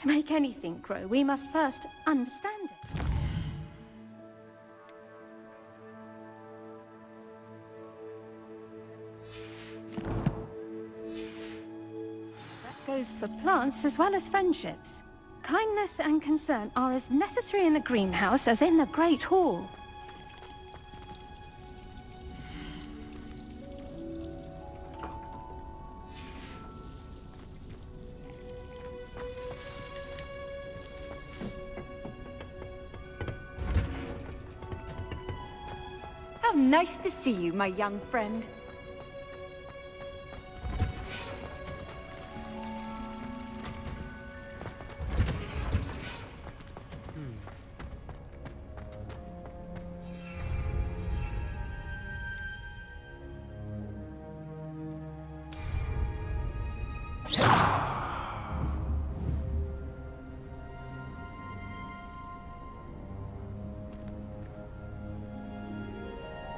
To make anything grow, we must first understand it. That goes for plants as well as friendships. Kindness and concern are as necessary in the greenhouse as in the Great Hall. How nice to see you, my young friend.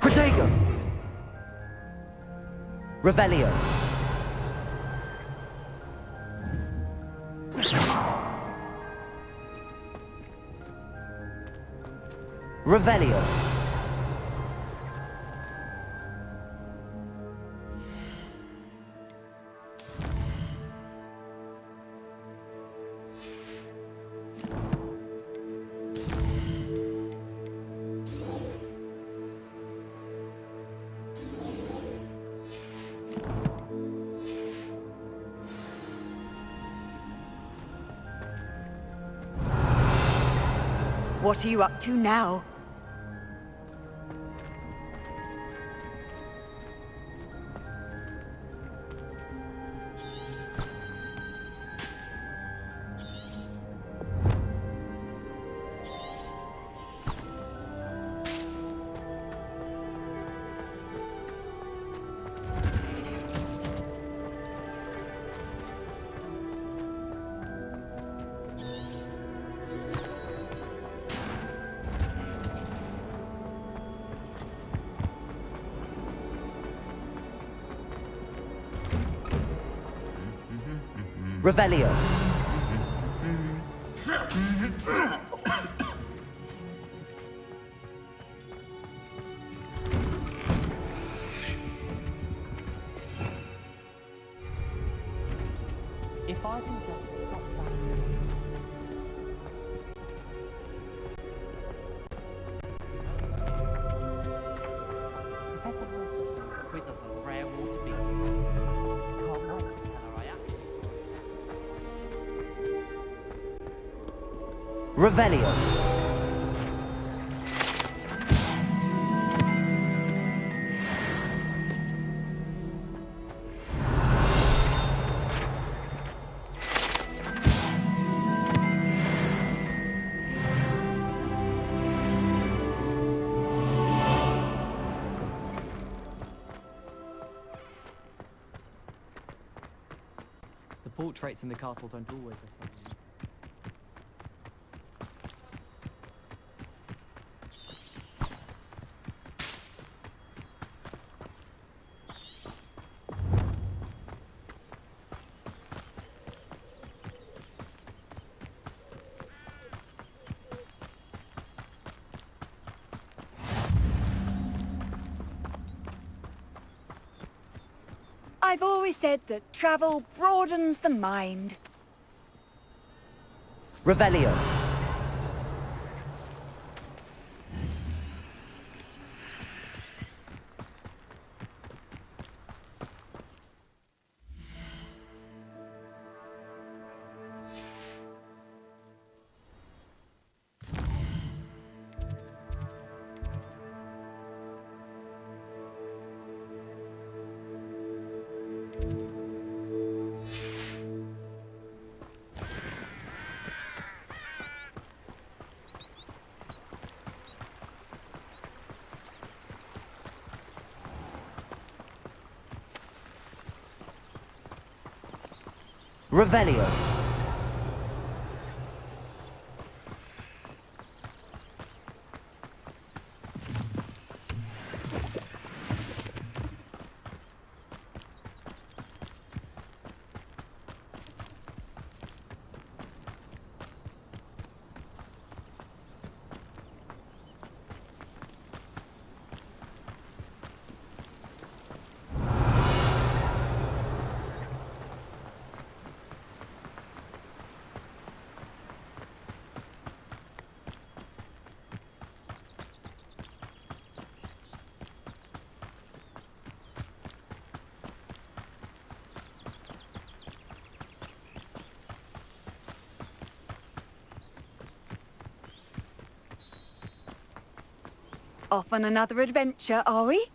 Protego! Revelio! Revelio! What are you up to now? Revelio! If I can just stop that. Quiz us on rare water beacons. Can't wait to tell her I am. Revelio! The portraits in the castle don't always reflect. I've always said that travel broadens the mind. Revelio! Revelio! Off on another adventure, are we?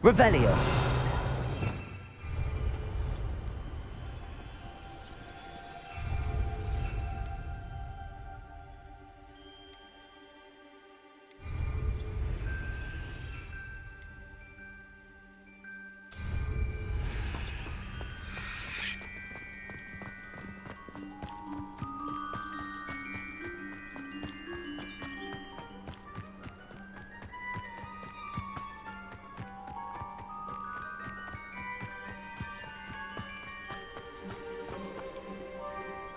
Revelio.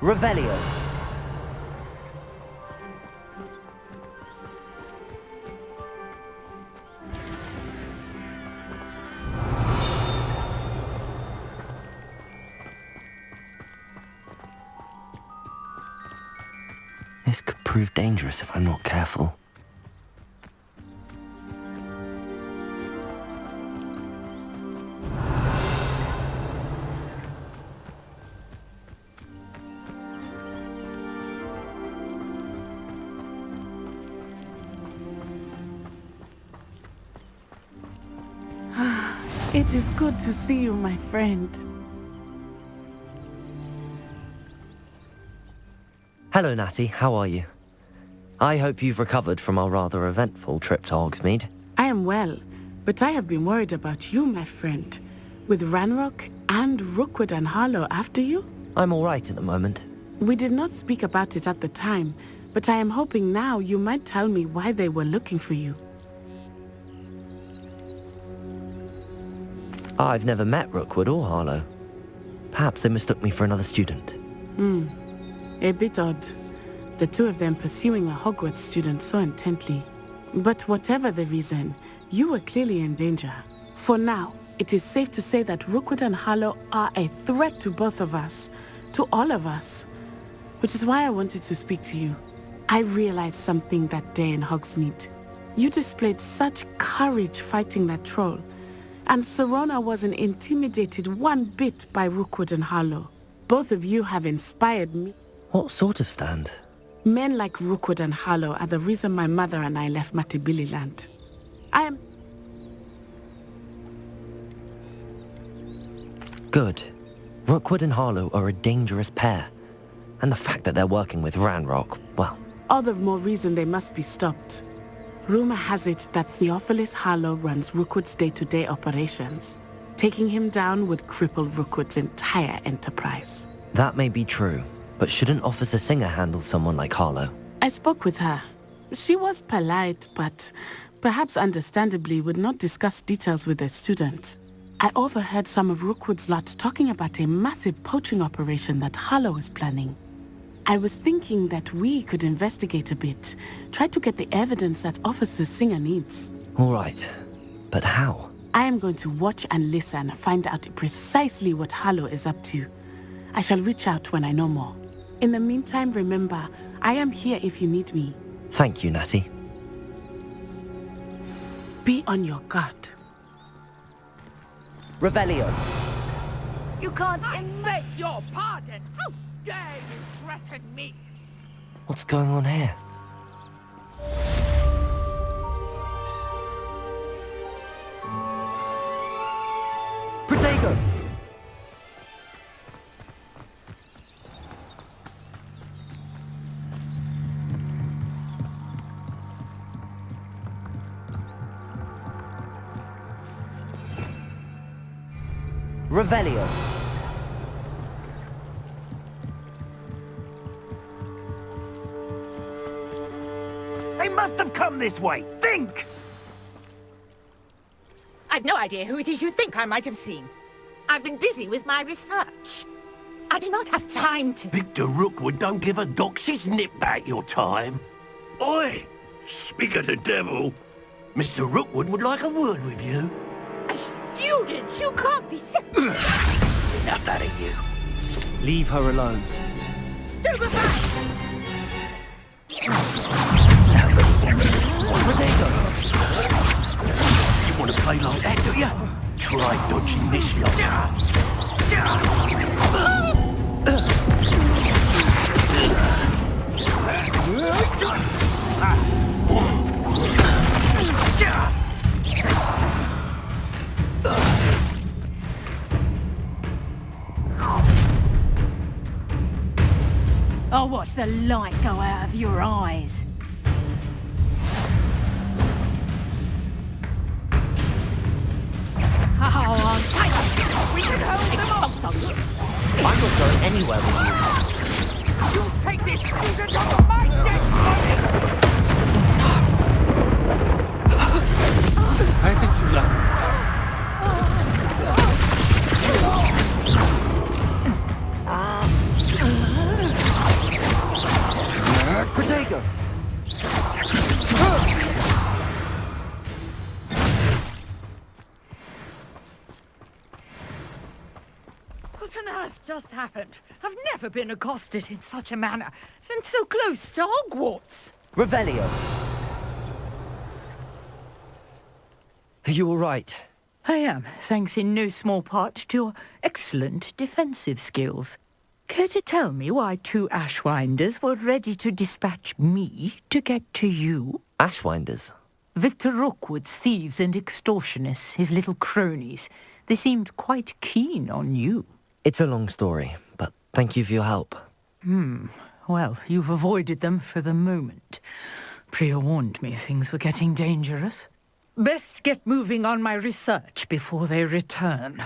Revelio. This could prove dangerous if I'm not careful. It is good to see you, my friend. Hello, Natty. How are you? I hope you've recovered from our rather eventful trip to Hogsmeade. I am well, but I have been worried about you, my friend. With Ranrock and Rookwood and Harlow after you? I'm all right at the moment. We did not speak about it at the time, but I am hoping now you might tell me why they were looking for you. I've never met Rookwood or Harlow. Perhaps they mistook me for another student. A bit odd. The two of them pursuing a Hogwarts student so intently. But whatever the reason, you were clearly in danger. For now, it is safe to say that Rookwood and Harlow are a threat to both of us. To all of us. Which is why I wanted to speak to you. I realized something that day in Hogsmeade. You displayed such courage fighting that troll. And Serona wasn't intimidated one bit by Rookwood and Harlow. Both of you have inspired me. What sort of stand? Men like Rookwood and Harlow are the reason my mother and I left Matabeleland. I am... Good. Rookwood and Harlow are a dangerous pair. And the fact that they're working with Ranrock, well... All the more reason they must be stopped. Rumor has it that Theophilus Harlow runs Rookwood's day-to-day operations. Taking him down would cripple Rookwood's entire enterprise. That may be true, but shouldn't Officer Singer handle someone like Harlow? I spoke with her. She was polite, but perhaps understandably would not discuss details with a student. I overheard some of Rookwood's lot talking about a massive poaching operation that Harlow is planning. I was thinking that we could investigate a bit, try to get the evidence that Officer Singer needs. All right, but how? I am going to watch and listen, find out precisely what Harlow is up to. I shall reach out when I know more. In the meantime, remember, I am here if you need me. Thank you, Natty. Be on your guard. Revelio. You can't Beg your pardon! How dare you threaten me? What's going on here? Protego! Revelio. They must have come this way. Think! I've no idea who it is you think I might have seen. I've been busy with my research. I do not have time to... Victor Rookwood don't give a doxy's nip back your time. Oi! Speak of the devil. Mr. Rookwood would like a word with you. A student? You can't be so... Enough out of you. Leave her alone. Stupefy! Protego! You want to play like that, do you? Try dodging this lot. I'll watch the light go out of your eyes. Oh, I'm tight. We can hold them off. I'm not going anywhere with you. You'll take this student on my dead body! How did you learn? Protego! What on earth just happened? I've never been accosted in such a manner, and so close to Hogwarts. Revelio! Are you all right? I am, thanks in no small part to your excellent defensive skills. Care to tell me why 2 Ashwinders were ready to dispatch me to get to you? Ashwinders? Victor Rookwood's thieves and extortionists, his little cronies. They seemed quite keen on you. It's a long story, but thank you for your help. Well, you've avoided them for the moment. Priya warned me things were getting dangerous. Best get moving on my research before they return.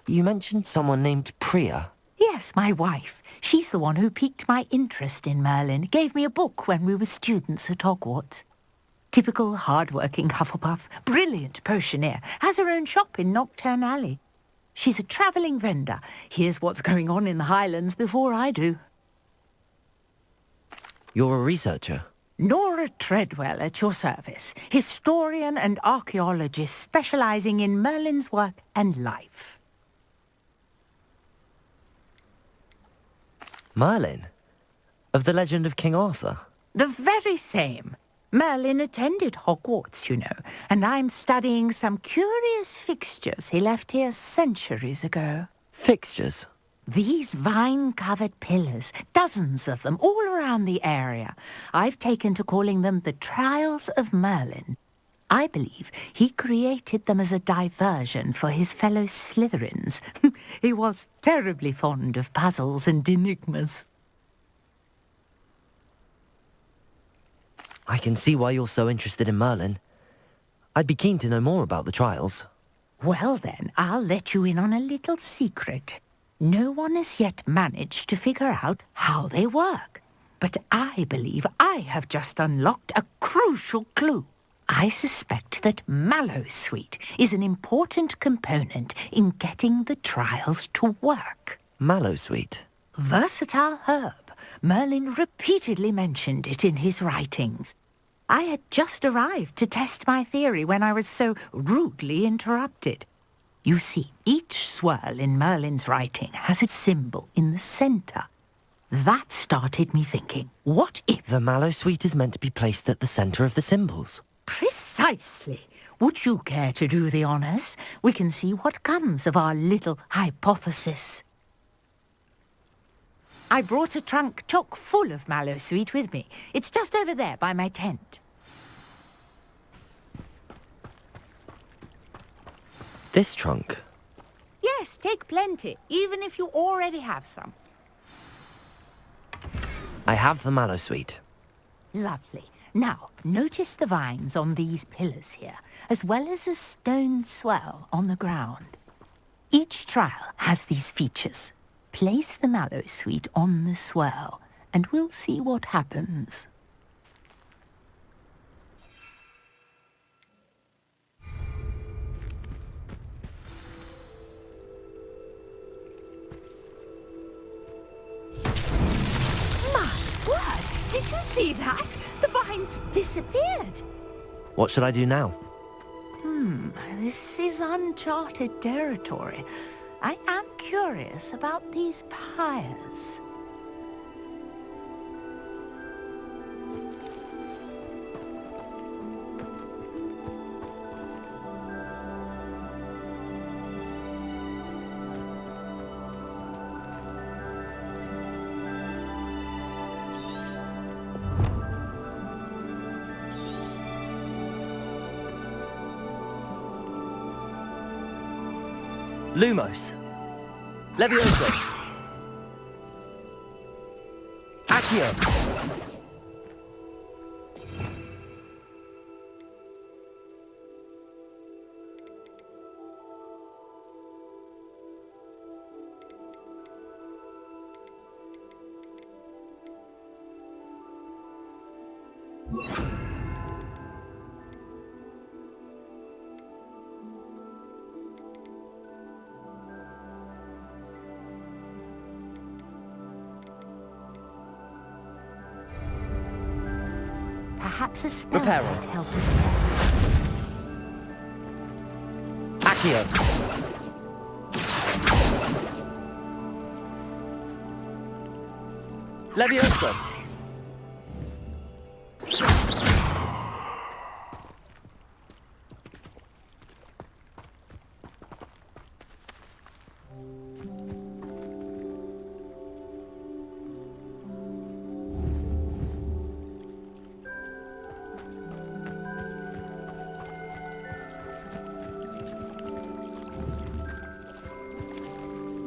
You mentioned someone named Priya. Yes, my wife. She's the one who piqued my interest in Merlin. Gave me a book when we were students at Hogwarts. Typical hard-working Hufflepuff, brilliant potioneer, has her own shop in Knockturn Alley. She's a travelling vendor. Hears what's going on in the Highlands before I do. You're a researcher? Nora Treadwell at your service, historian and archaeologist specialising in Merlin's work and life. Merlin? Of the legend of King Arthur? The very same. Merlin attended Hogwarts, you know, and I'm studying some curious fixtures he left here centuries ago. Fixtures? These vine-covered pillars, dozens of them, all around the area. I've taken to calling them the Trials of Merlin. I believe he created them as a diversion for his fellow Slytherins. He was terribly fond of puzzles and enigmas. I can see why you're so interested in Merlin. I'd be keen to know more about the trials. Well then, I'll let you in on a little secret. No one has yet managed to figure out how they work. But I believe I have just unlocked a crucial clue. I suspect that Mallowsweet is an important component in getting the trials to work. Mallowsweet? Versatile herb. Merlin repeatedly mentioned it in his writings. I had just arrived to test my theory when I was so rudely interrupted. You see, each swirl in Merlin's writing has a symbol in the centre. That started me thinking, what if... The Mallowsweet is meant to be placed at the centre of the symbols. Precisely. Would you care to do the honours? We can see what comes of our little hypothesis. I brought a trunk chock full of Mallowsweet with me. It's just over there by my tent. This trunk? Yes, take plenty, even if you already have some. I have the Mallowsweet. Lovely. Now, notice the vines on these pillars here, as well as a stone swell on the ground. Each trial has these features. Place the Mallowsweet on the swell, and we'll see what happens. My word! Did you see that? The vines disappeared. What should I do now? This is uncharted territory. I am curious about these pyres. Lumos. Levioso. Accio. Perhaps a spell Reparo. might help us here. Accio. Levioso.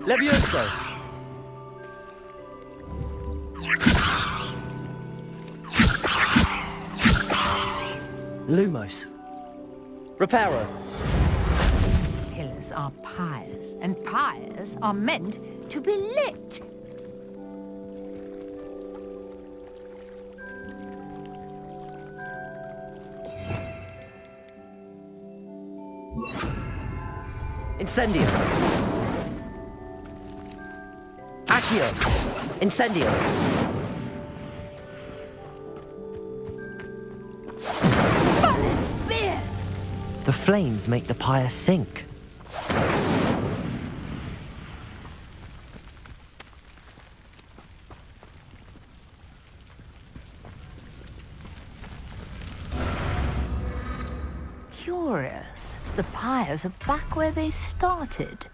Levioso. Lumos. Reparo. These pillars are pyres, and pyres are meant to be lit. Incendio. Accio. Incendio. Merlin's beard! The flames make the pyre sink. Curious. The pyres are back where they started.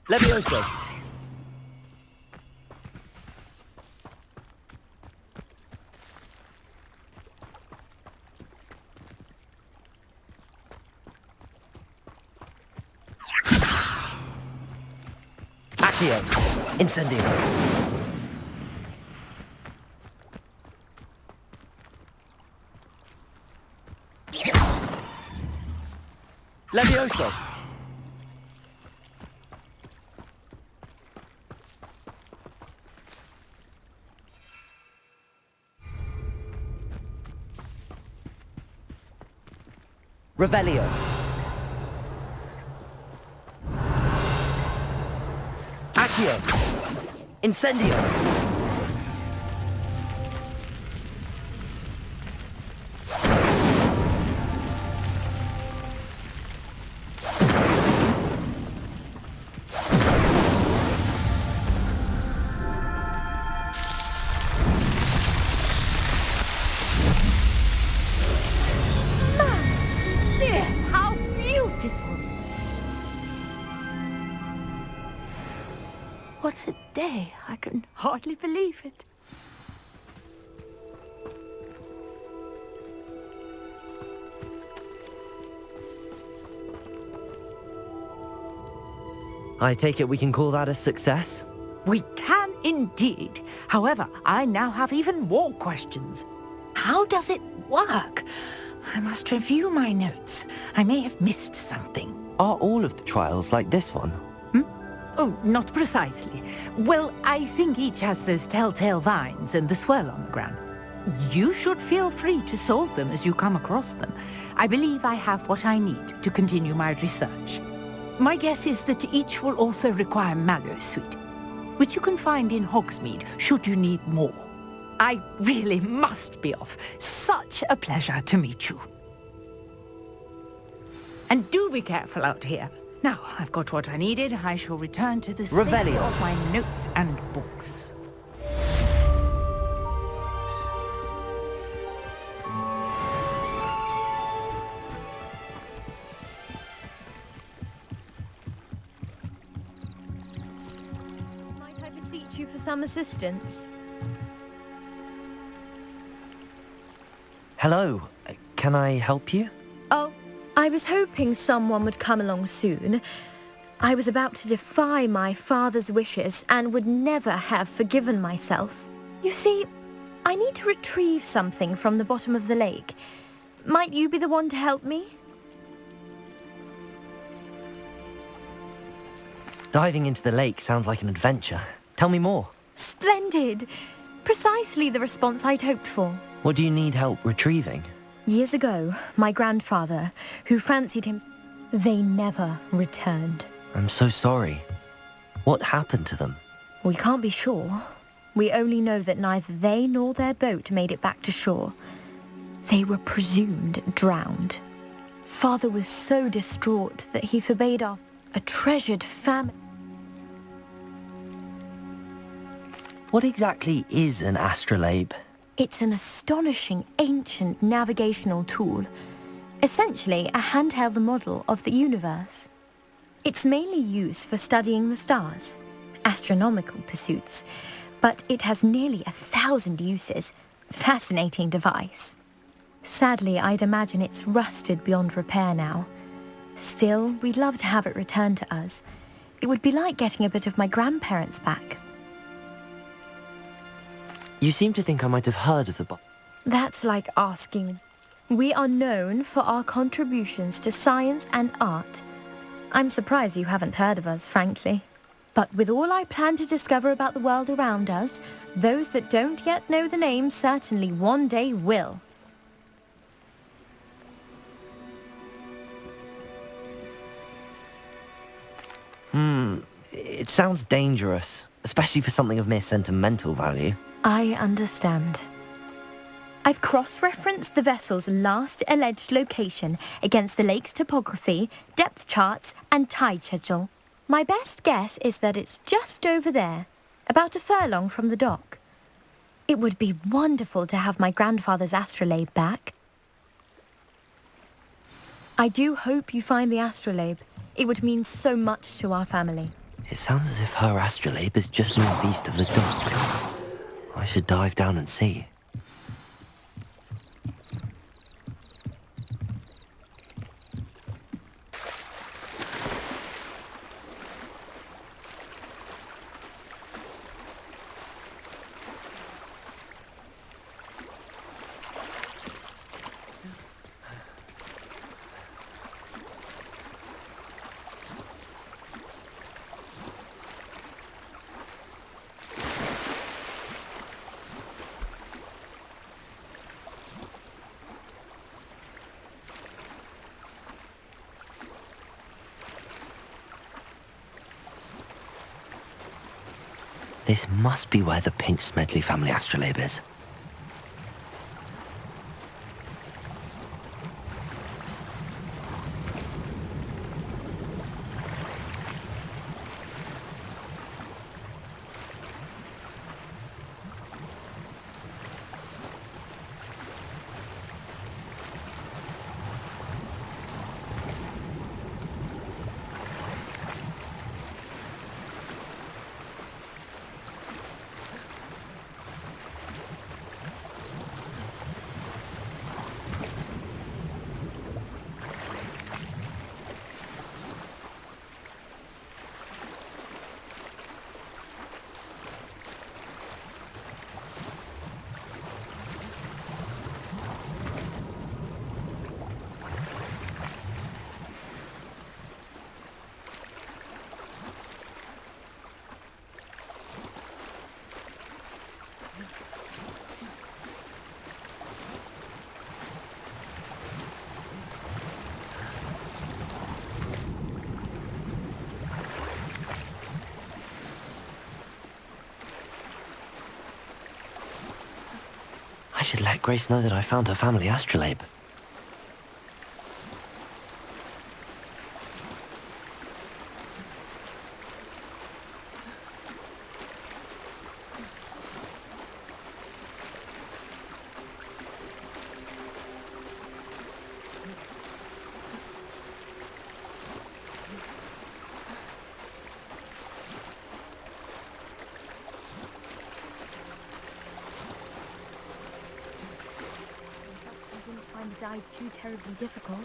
Levioso. Accio. Incendio. Levioso. Revelio. Accio. Incendio. How beautiful! What a day! I can hardly believe it. I take it we can call that a success? We can indeed. However, I now have even more questions. How does it work? I must review my notes. I may have missed something. Are all of the trials like this one? Oh, not precisely. Well, I think each has those telltale vines and the swirl on the ground. You should feel free to solve them as you come across them. I believe I have what I need to continue my research. My guess is that each will also require mallow sweet, which you can find in Hogsmeade should you need more. I really must be off. Such a pleasure to meet you. And do be careful out here. Now, I've got what I needed. I shall return to the safety Revelio. of my notes and books. Might I beseech you for some assistance? Hello. Can I help you? Oh, I was hoping someone would come along soon. I was about to defy my father's wishes and would never have forgiven myself. You see, I need to retrieve something from the bottom of the lake. Might you be the one to help me? Diving into the lake sounds like an adventure. Tell me more. Splendid! Precisely the response I'd hoped for. What do you need help retrieving? Years ago, my grandfather, who fancied him, they never returned. I'm so sorry. What happened to them? We can't be sure. We only know that neither they nor their boat made it back to shore. They were presumed drowned. Father was so distraught that he forbade a treasured family. What exactly is an astrolabe? It's an astonishing ancient navigational tool, essentially a handheld model of the universe. It's mainly used for studying the stars, astronomical pursuits, but it has nearly 1,000 uses. Fascinating device. Sadly, I'd imagine it's rusted beyond repair now. Still, we'd love to have it returned to us. It would be like getting a bit of my grandparents back. You seem to think I might have heard of the That's like asking. We are known for our contributions to science and art. I'm surprised you haven't heard of us, frankly. But with all I plan to discover about the world around us, those that don't yet know the name certainly one day will. It sounds dangerous, especially for something of mere sentimental value. I understand. I've cross-referenced the vessel's last alleged location against the lake's topography, depth charts, and tide schedule. My best guess is that it's just over there, about a furlong from the dock. It would be wonderful to have my grandfather's astrolabe back. I do hope you find the astrolabe. It would mean so much to our family. It sounds as if her astrolabe is just northeast of the dock. I should dive down and see. This must be where the Pinch-Smedley family astrolabe is. I should let Grace know that I found her family astrolabe. The dive too terribly difficult.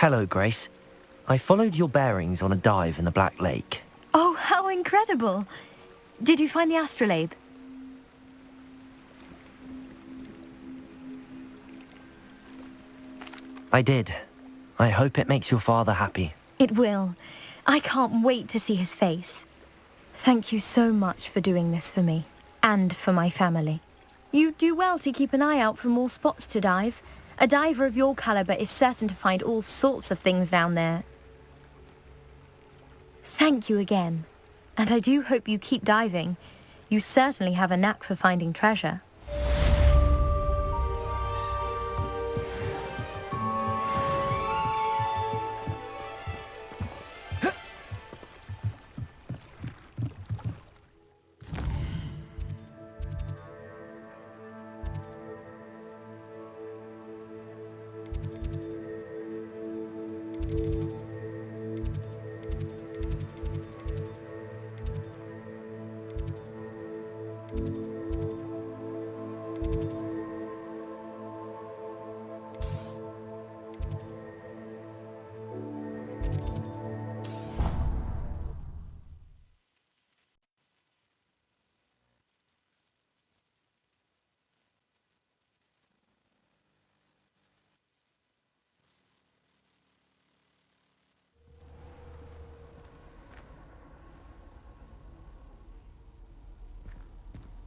Hello, Grace. I followed your bearings on a dive in the Black Lake. Oh, how incredible! Did you find the astrolabe? I did. I hope it makes your father happy. It will. I can't wait to see his face. Thank you so much for doing this for me, and for my family. You do well to keep an eye out for more spots to dive. A diver of your caliber is certain to find all sorts of things down there. Thank you again. And I do hope you keep diving. You certainly have a knack for finding treasure.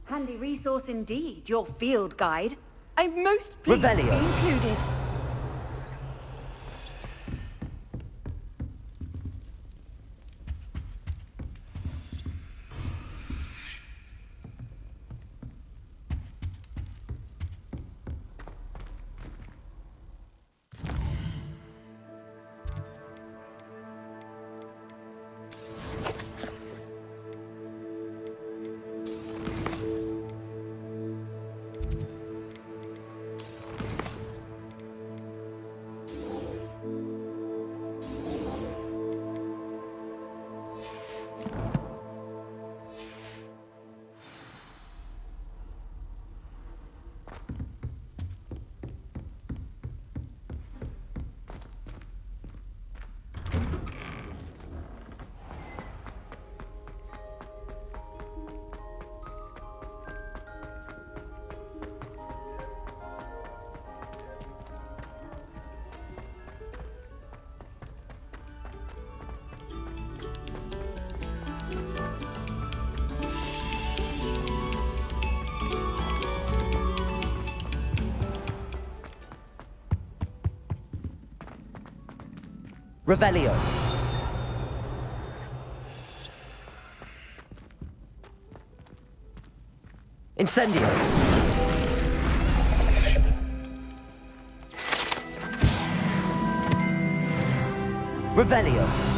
Handy resource indeed, your field guide. I'm most pleased to be Revelio. included. Revelio. Incendio. Revelio.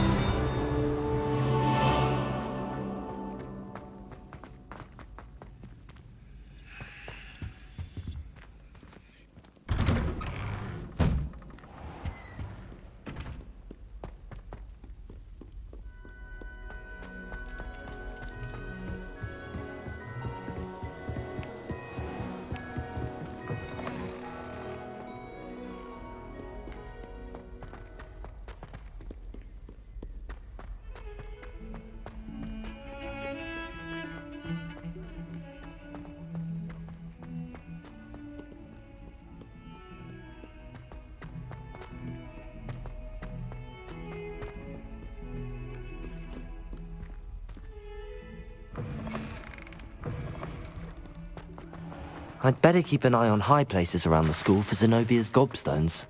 I'd better keep an eye on high places around the school for Zenobia's gobstones.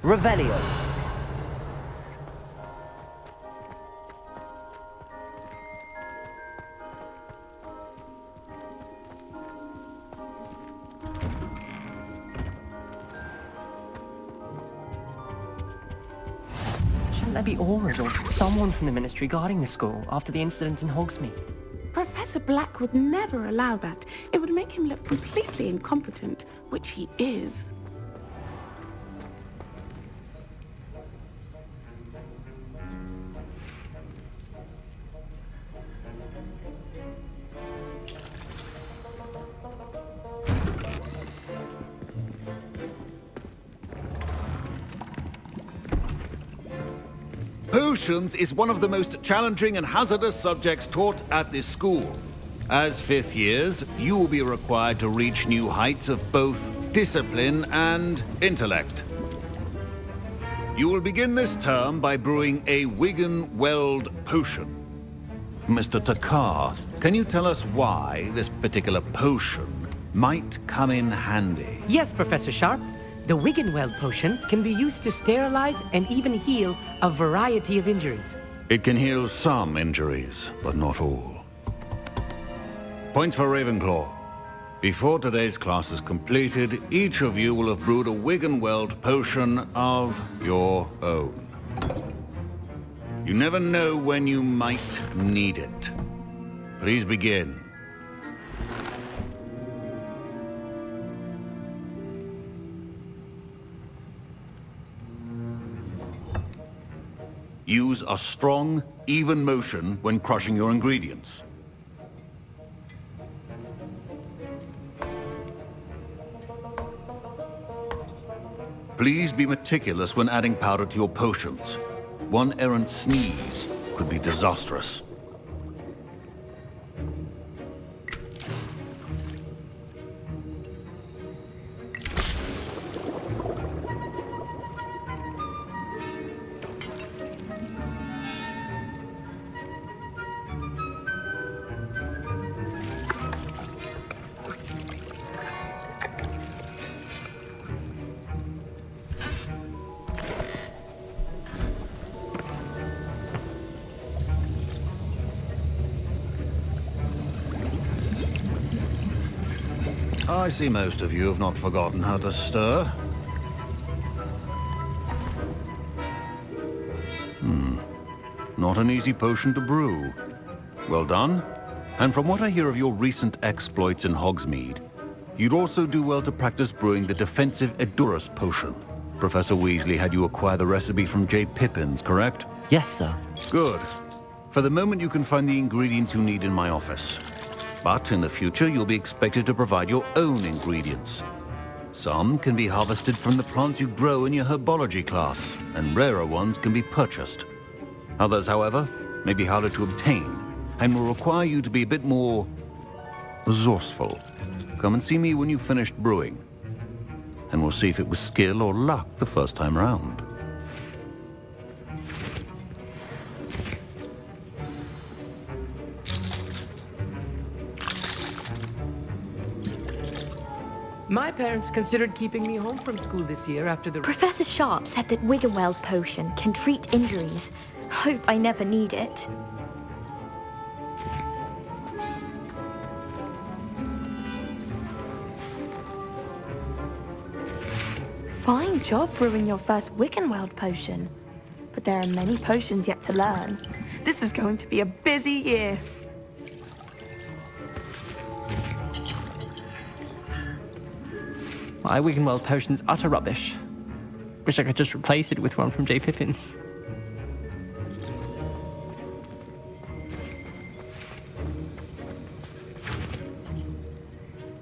Revelio. Shouldn't there be Aurors or someone from the Ministry guarding the school after the incident in Hogsmeade? Professor Black would never allow that. It would make him look completely incompetent, which he is. Potions is one of the most challenging and hazardous subjects taught at this school. As fifth years, you will be required to reach new heights of both discipline and intellect. You will begin this term by brewing a Wigan-Weld potion. Mr. Takar, can you tell us why this particular potion might come in handy? Yes, Professor Sharp. The Wigan-Weld potion can be used to sterilize and even heal a variety of injuries. It can heal some injuries, but not all. Points for Ravenclaw. Before today's class is completed, each of you will have brewed a Wigan-Weld potion of your own. You never know when you might need it. Please begin. Use a strong, even motion when crushing your ingredients. Please be meticulous when adding powder to your potions. One errant sneeze could be disastrous. I see most of you have not forgotten how to stir. Not an easy potion to brew. Well done. And from what I hear of your recent exploits in Hogsmeade, you'd also do well to practice brewing the defensive Edurus potion. Professor Weasley had you acquire the recipe from J. Pippins, correct? Yes, sir. Good. For the moment you can find the ingredients you need in my office. But in the future, you'll be expected to provide your own ingredients. Some can be harvested from the plants you grow in your herbology class, and rarer ones can be purchased. Others, however, may be harder to obtain, and will require you to be a bit more resourceful. Come and see me when you've finished brewing, and we'll see if it was skill or luck the first time round. My parents considered keeping me home from school this year after the... Professor Sharp said that Wigan-Weld potion can treat injuries. Hope I never need it. Fine job brewing your first Wigan-Weld potion. But there are many potions yet to learn. This is going to be a busy year. My Wigan-Weld potion's utter rubbish. Wish I could just replace it with one from J. Pippins.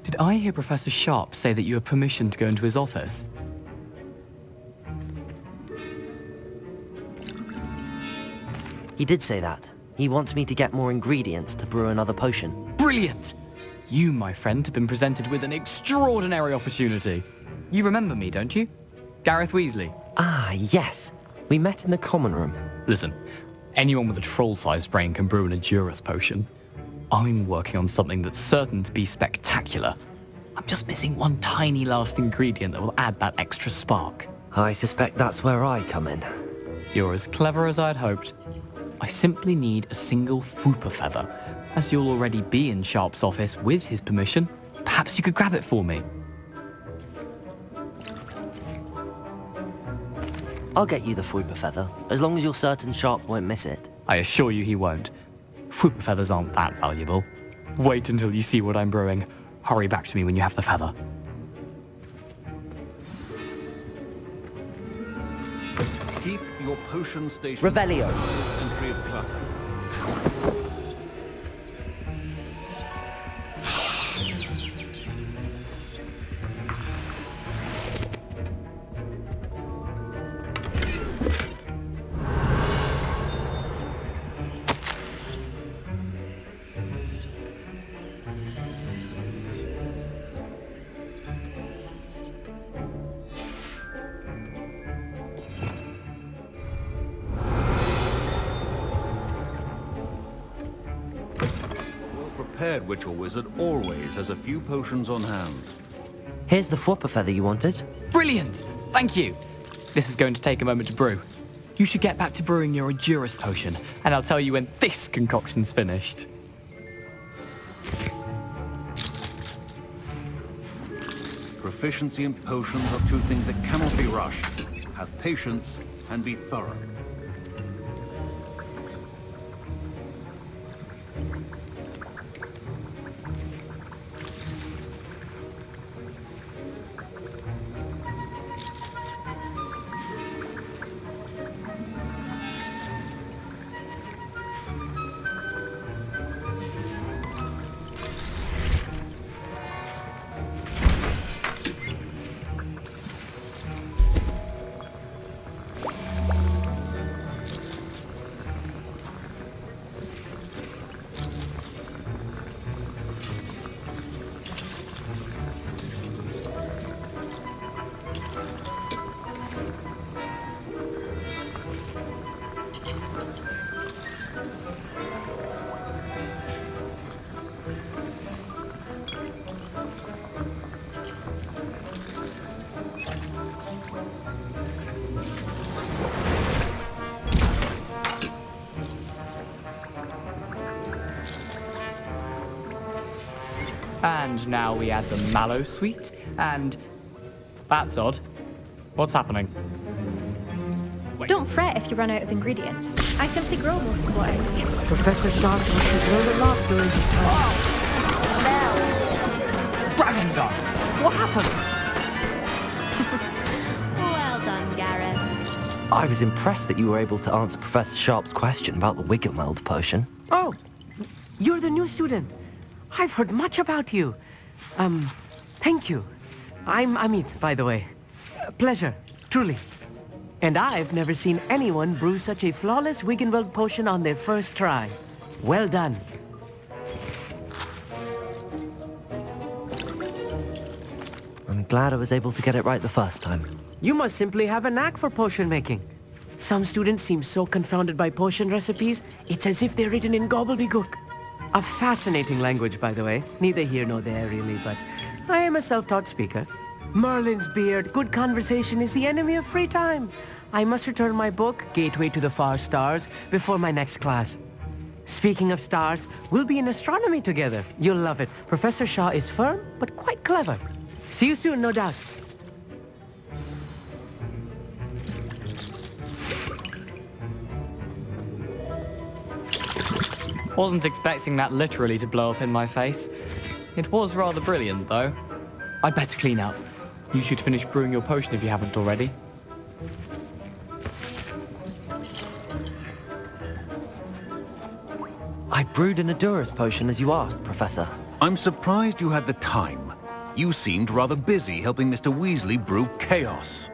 Did I hear Professor Sharp say that you have permission to go into his office? He did say that. He wants me to get more ingredients to brew another potion. Brilliant! You, my friend, have been presented with an extraordinary opportunity. You remember me, don't you? Gareth Weasley. Ah, yes. We met in the common room. Listen, anyone with a troll-sized brain can brew an Edurus potion. I'm working on something that's certain to be spectacular. I'm just missing one tiny last ingredient that will add that extra spark. I suspect that's where I come in. You're as clever as I'd hoped. I simply need a single Fwooper feather. As you'll already be in Sharp's office with his permission, perhaps you could grab it for me. I'll get you the Fwooper feather, as long as you're certain Sharp won't miss it. I assure you he won't. Fwooper feathers aren't that valuable. Wait until you see what I'm brewing. Hurry back to me when you have the feather. Keep your potion station Revelio. and free of clutter. prepared witch or wizard always has a few potions on hand. Here's the Fwopper feather you wanted. Brilliant! Thank you. This is going to take a moment to brew. You should get back to brewing your Edurus potion, and I'll tell you when this concoction's finished. Proficiency in potions are two things that cannot be rushed. Have patience and be thorough. And now we add the mallow sweet, and... That's odd. What's happening? Don't fret if you run out of ingredients. I simply grow most of what I need. Professor Sharp must have grown a lot during his time. Dragon Dog! What happened? Well done, Gareth. I was impressed that you were able to answer Professor Sharp's question about the Wiggenweld potion. Oh, you're the new student. I've heard much about you. Thank you. I'm Amit, by the way. Pleasure, truly. And I've never seen anyone brew such a flawless Wiggenweld potion on their first try. Well done. I'm glad I was able to get it right the first time. You must simply have a knack for potion making. Some students seem so confounded by potion recipes, it's as if they're written in gobbledygook. A fascinating language, by the way. Neither here nor there, really, but I am a self-taught speaker. Merlin's beard, good conversation is the enemy of free time. I must return my book, Gateway to the Far Stars, before my next class. Speaking of stars, we'll be in astronomy together. You'll love it. Professor Shaw is firm, but quite clever. See you soon, no doubt. Wasn't expecting that literally to blow up in my face. It was rather brilliant, though. I'd better clean up. You should finish brewing your potion if you haven't already. I brewed an Edurus potion as you asked, Professor. I'm surprised you had the time. You seemed rather busy helping Mr. Weasley brew chaos.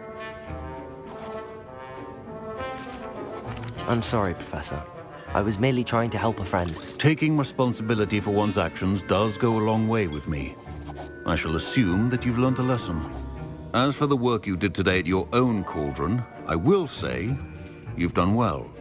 I'm sorry, Professor. I was merely trying to help a friend. Taking responsibility for one's actions does go a long way with me. I shall assume that you've learnt a lesson. As for the work you did today at your own cauldron, I will say you've done well.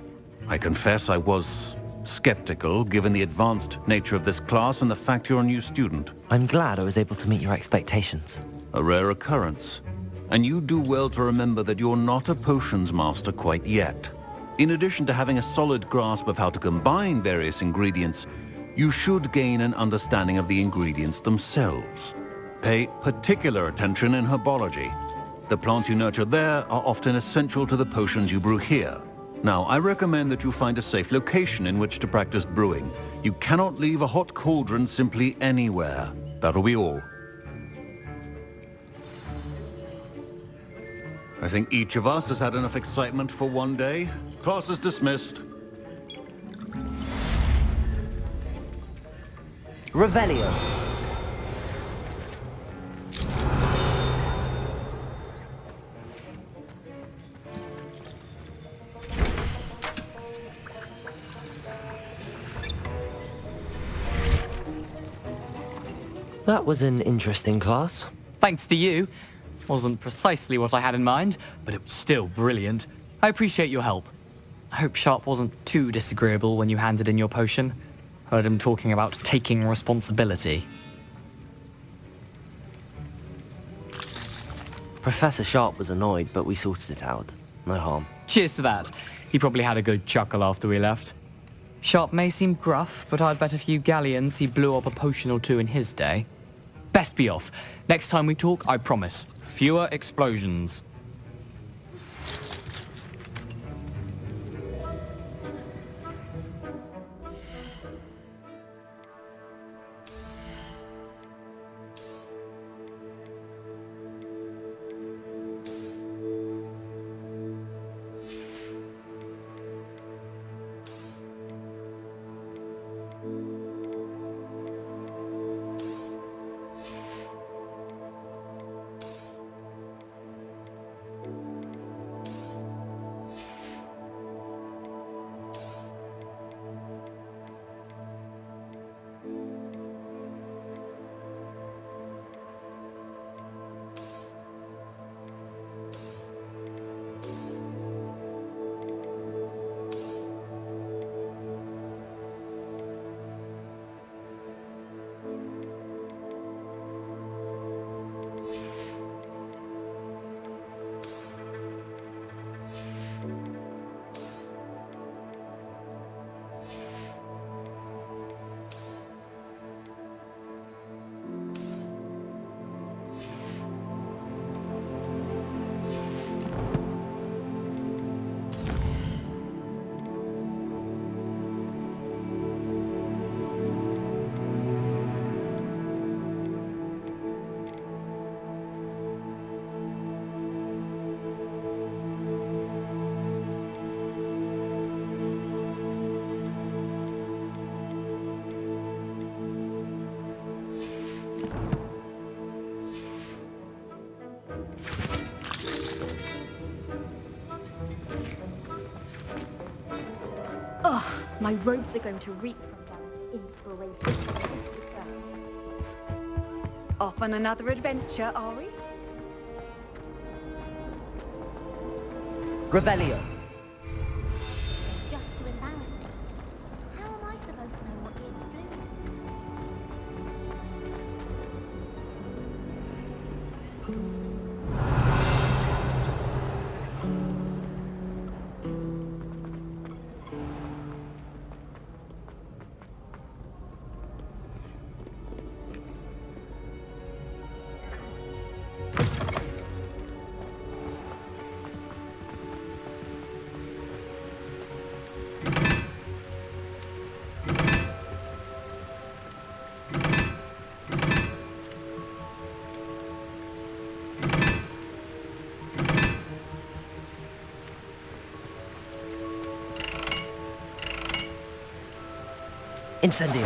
I confess I was skeptical given the advanced nature of this class and the fact you're a new student. I'm glad I was able to meet your expectations. A rare occurrence. And you do well to remember that you're not a potions master quite yet. In addition to having a solid grasp of how to combine various ingredients, you should gain an understanding of the ingredients themselves. Pay particular attention in herbology. The plants you nurture there are often essential to the potions you brew here. Now, I recommend that you find a safe location in which to practice brewing. You cannot leave a hot cauldron simply anywhere. That'll be all. I think each of us has had enough excitement for one day. Class is dismissed. Revelio. That was an interesting class. Thanks to you. Wasn't precisely what I had in mind, but it was still brilliant. I appreciate your help. I hope Sharp wasn't too disagreeable when you handed in your potion. Heard him talking about taking responsibility. Professor Sharp was annoyed, but we sorted it out. No harm. Cheers to that. He probably had a good chuckle after we left. Sharp may seem gruff, but I'd bet a few galleons he blew up a potion or two in his day. Best be off. Next time we talk, I promise, fewer explosions. My robes are going to reek from that inspiration. Off on another adventure, are we? Revelio. Just to embarrass me. How am I supposed to know what year to bloom? Incendio.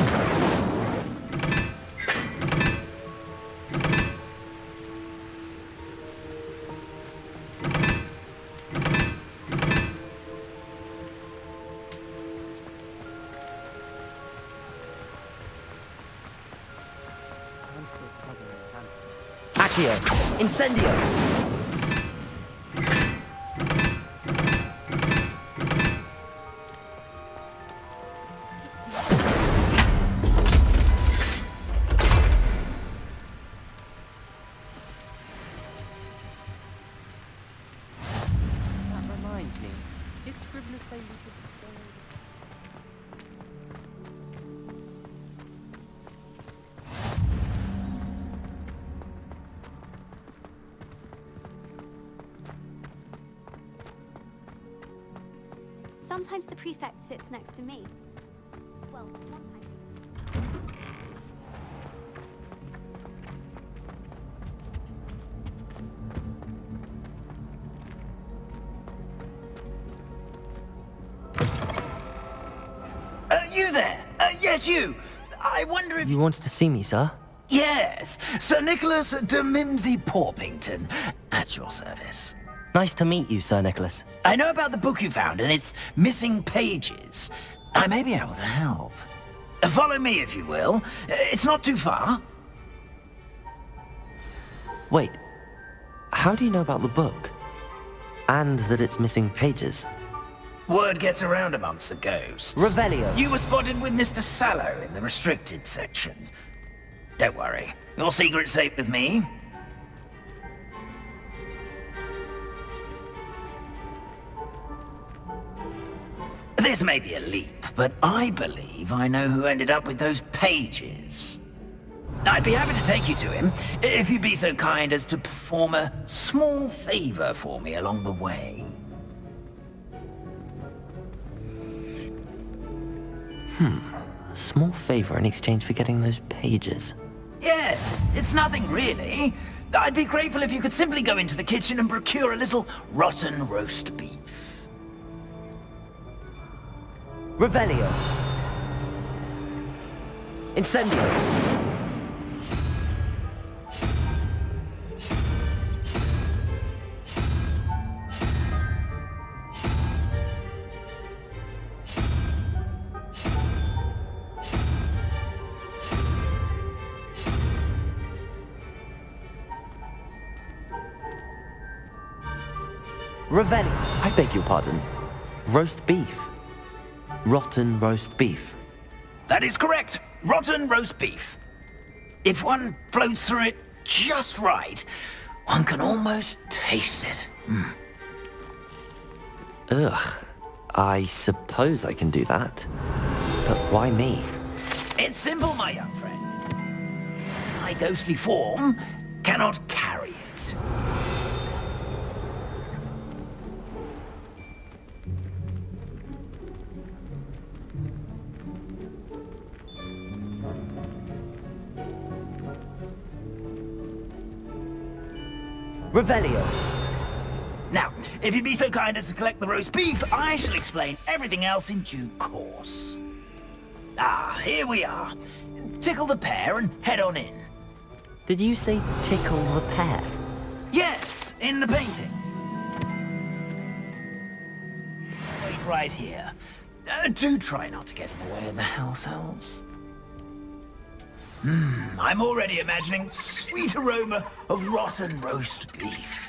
Accio. Incendio. Sometimes the prefect sits next to me. Well, one time. You there? Yes, you. I wonder if... You wanted to see me, sir? Yes, Sir Nicholas de Mimsy Porpington, at your service. Nice to meet you, Sir Nicholas. I know about the book you found and its missing pages. I may be able to help. Follow me, if you will. It's not too far. Wait, how do you know about the book? And that it's missing pages? Word gets around amongst the ghosts. Revelio. You were spotted with Mr. Sallow in the restricted section. Don't worry, your secret's safe with me. This may be a leap, but I believe I know who ended up with those pages. I'd be happy to take you to him, if you'd be so kind as to perform a small favor for me along the way. A small favor in exchange for getting those pages. Yes, it's nothing really. I'd be grateful if you could simply go into the kitchen and procure a little rotten roast beef. Revelio. Incendio. Revelio. I beg your pardon. Roast beef. Rotten roast beef. That is correct. Rotten roast beef. If one floats through it just right, one can almost taste it. Ugh. I suppose I can do that. But why me? It's simple, my young friend. My ghostly form cannot carry it. Revelio. Now, if you'd be so kind as to collect the roast beef, I shall explain everything else in due course. Ah, here we are. Tickle the pear and head on in. Did you say tickle the pear? Yes, in the painting. Wait right here. Do try not to get in the way of the house elves. I'm already imagining sweet aroma of rotten roast beef.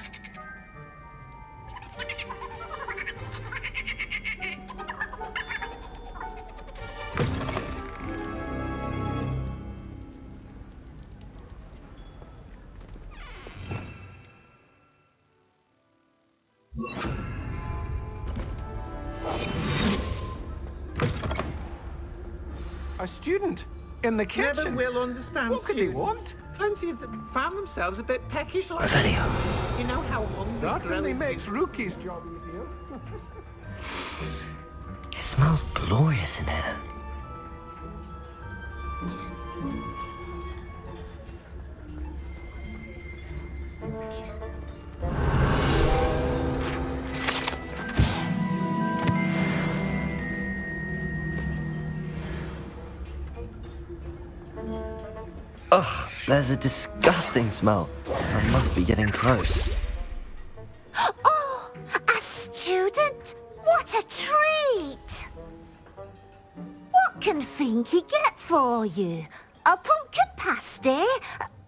A student in the kitchen. Never will understand. What could they want? Plenty of them found themselves a bit peckish like Revelio. You know how hungry Certainly growing makes Rookie's job easier. It smells glorious in here. Ugh, there's a disgusting smell. I must be getting close. Oh, a student? What a treat! What can Finky get for you? A pumpkin pasty?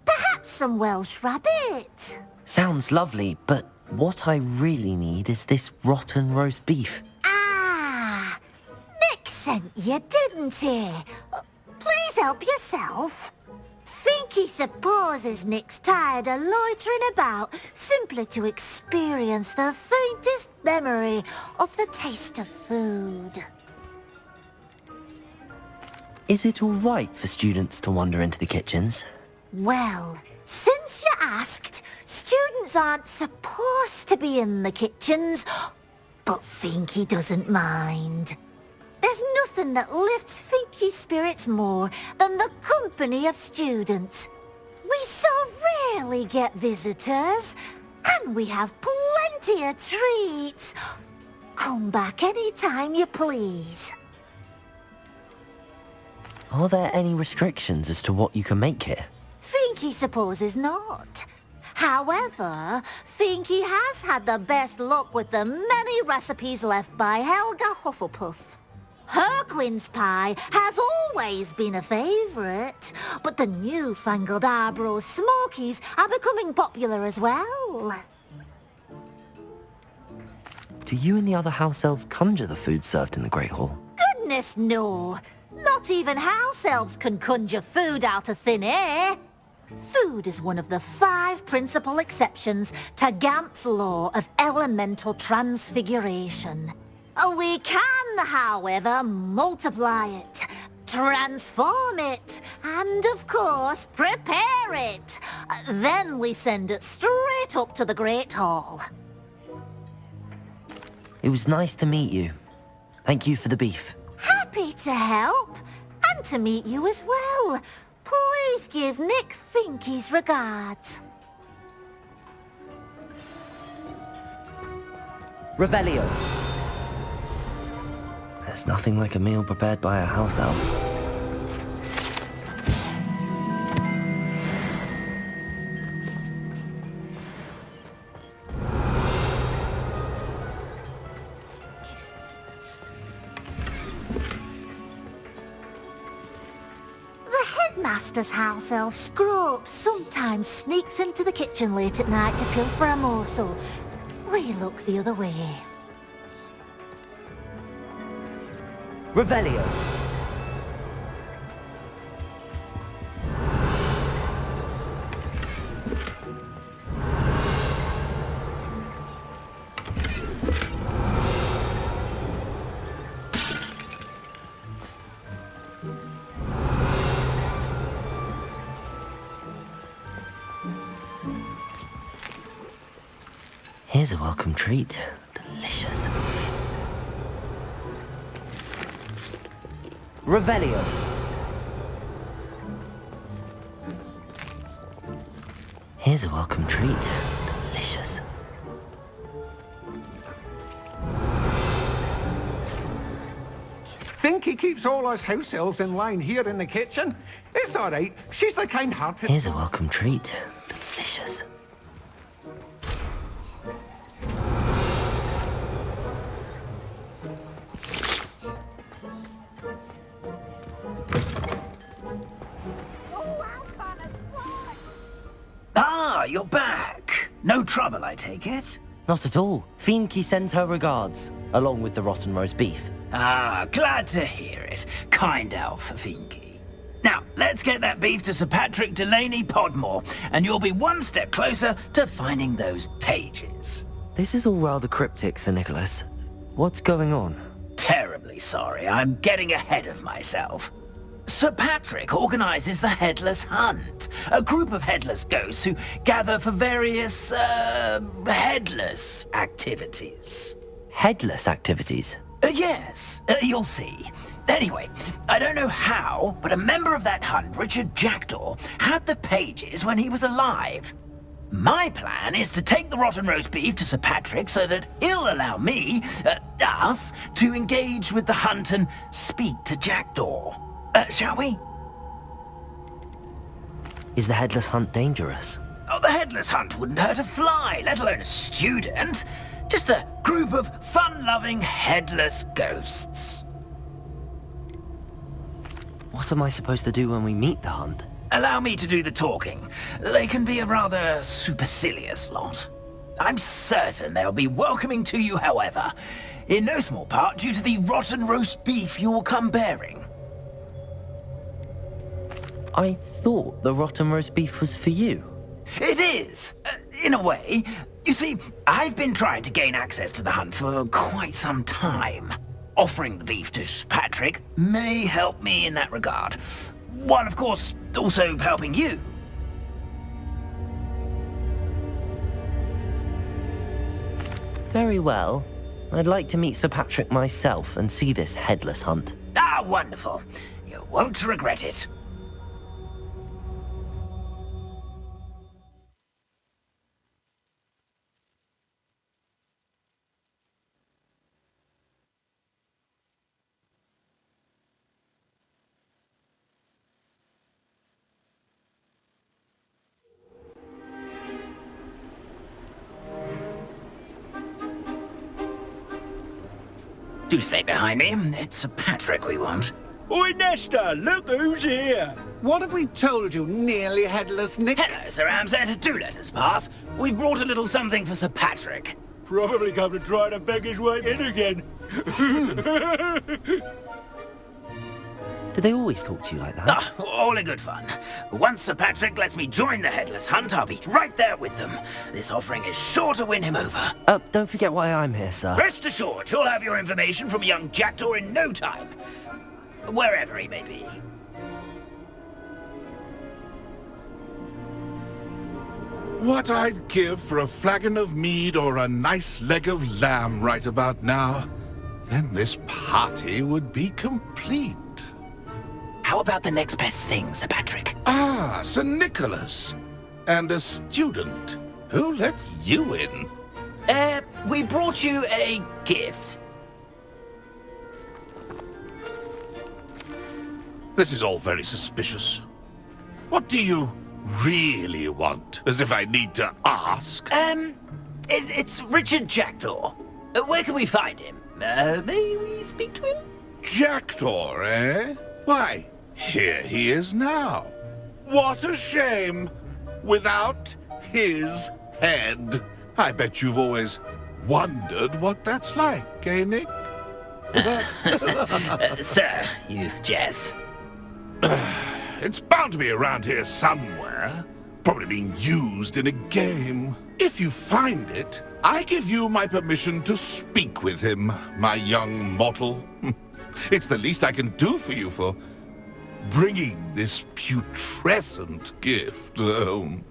Perhaps some Welsh rabbit? Sounds lovely, but what I really need is this rotten roast beef. Ah, Nick sent you, didn't he? Please help yourself. Finky supposes Nick's tired of loitering about simply to experience the faintest memory of the taste of food. Is it all right for students to wander into the kitchens? Well, since you asked, students aren't supposed to be in the kitchens, but Finky doesn't mind. There's nothing that lifts Finky's spirits more than the company of students. We so rarely get visitors, and we have plenty of treats. Come back any time you please. Are there any restrictions as to what you can make here? Finky supposes not. However, Finky has had the best luck with the many recipes left by Helga Hufflepuff. Her quince pie has always been a favourite, but the newfangled Arbroath Smokies are becoming popular as well. do you and the other house elves conjure the food served in the Great Hall? Goodness no! Not even house elves can conjure food out of thin air. Food is one of the 5 principal exceptions to Gamp's law of elemental transfiguration. We can, however, multiply it, transform it, and of course, prepare it. Then we send it straight up to the Great Hall. It was nice to meet you. Thank you for the beef. Happy to help, and to meet you as well. Please give Nick Finky's regards. Revelio. There's nothing like a meal prepared by a house elf. Master's house elf Scrope sometimes sneaks into the kitchen late at night to pilfer a morsel. We look the other way. Revelio. Here's a welcome treat. Delicious. Revelio. Here's a welcome treat. Delicious. Finky keeps all us house elves in line here in the kitchen. It's all right. She's the kind-hearted... Here's a welcome treat. Delicious. Ah, you're back. No trouble, I take it? Not at all. Finky sends her regards, along with the rotten roast beef. Ah, glad to hear it. Kind elf, Finky. Now, let's get that beef to Sir Patrick Delaney Podmore, and you'll be one step closer to finding those pages. This is all rather cryptic, Sir Nicholas. What's going on? Terribly sorry, I'm getting ahead of myself. Sir Patrick organizes the Headless Hunt, a group of headless ghosts who gather for various, headless activities. Headless activities? Yes, you'll see. Anyway, I don't know how, but a member of that hunt, Richard Jackdaw, had the pages when he was alive. My plan is to take the rotten roast beef to Sir Patrick so that he'll allow me, us, to engage with the hunt and speak to Jackdaw. Shall we? Is the Headless Hunt dangerous? Oh, the Headless Hunt wouldn't hurt a fly, let alone a student. Just a group of fun-loving headless ghosts. What am I supposed to do when we meet the hunt? Allow me to do the talking. They can be a rather supercilious lot. I'm certain they'll be welcoming to you, however, in no small part due to the rotten roast beef you'll come bearing. I thought the rotten roast beef was for you. It is, in a way. You see, I've been trying to gain access to the hunt for quite some time. Offering the beef to Patrick may help me in that regard. While, of course, also helping you. Very well. I'd like to meet Sir Patrick myself and see this headless hunt. Ah, wonderful. You won't regret it. Do stay behind me. It's Sir Patrick we want. Oi, Nesta, look who's here. What have we told you, nearly headless Nick? Hello, Sir Amset. Do let us pass. We've brought a little something for Sir Patrick. probably come to try to beg his way in again. Do they always talk to you like that? Ah, all in good fun. Once Sir Patrick lets me join the Headless Hunt, I'll be right there with them. This offering is sure to win him over. Don't forget why I'm here, sir. Rest assured, you'll have your information from a young jackdaw in no time. Wherever he may be. What I'd give for a flagon of mead or a nice leg of lamb right about now. Then this party would be complete. How about the next best thing, Sir Patrick? Ah, Sir Nicholas. And a student. Who let you in? We brought you a gift. This is all very suspicious. What do you really want? As if I need to ask. It's Richard Jackdaw. Where can we find him? May we speak to him? Jackdaw, eh? Why, here he is now. What a shame. Without his head. I bet you've always wondered what that's like, eh, Nick? Sir, you jest. It's bound to be around here somewhere. Probably being used in a game. If you find it, I give you my permission to speak with him, my young mortal. It's the least I can do for you for bringing this putrescent gift home.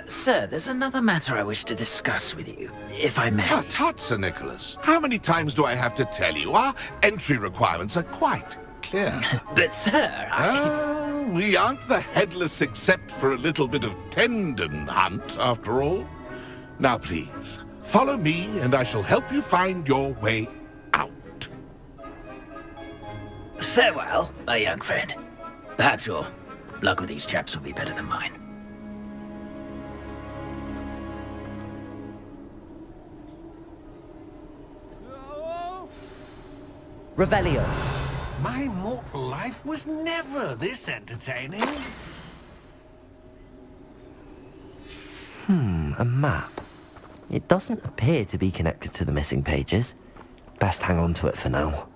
Sir, there's another matter I wish to discuss with you, if I may. Tut, tut, Sir Nicholas. How many times do I have to tell you? Our entry requirements are quite clear. But, sir, we aren't the Headless except for a little bit of tendon hunt, after all. Now, please, follow me, and I shall help you find your way out. Farewell, my young friend. Perhaps your luck with these chaps will be better than mine. Revelio. My mortal life was never this entertaining. A map. It doesn't appear to be connected to the missing pages. Best hang on to it for now.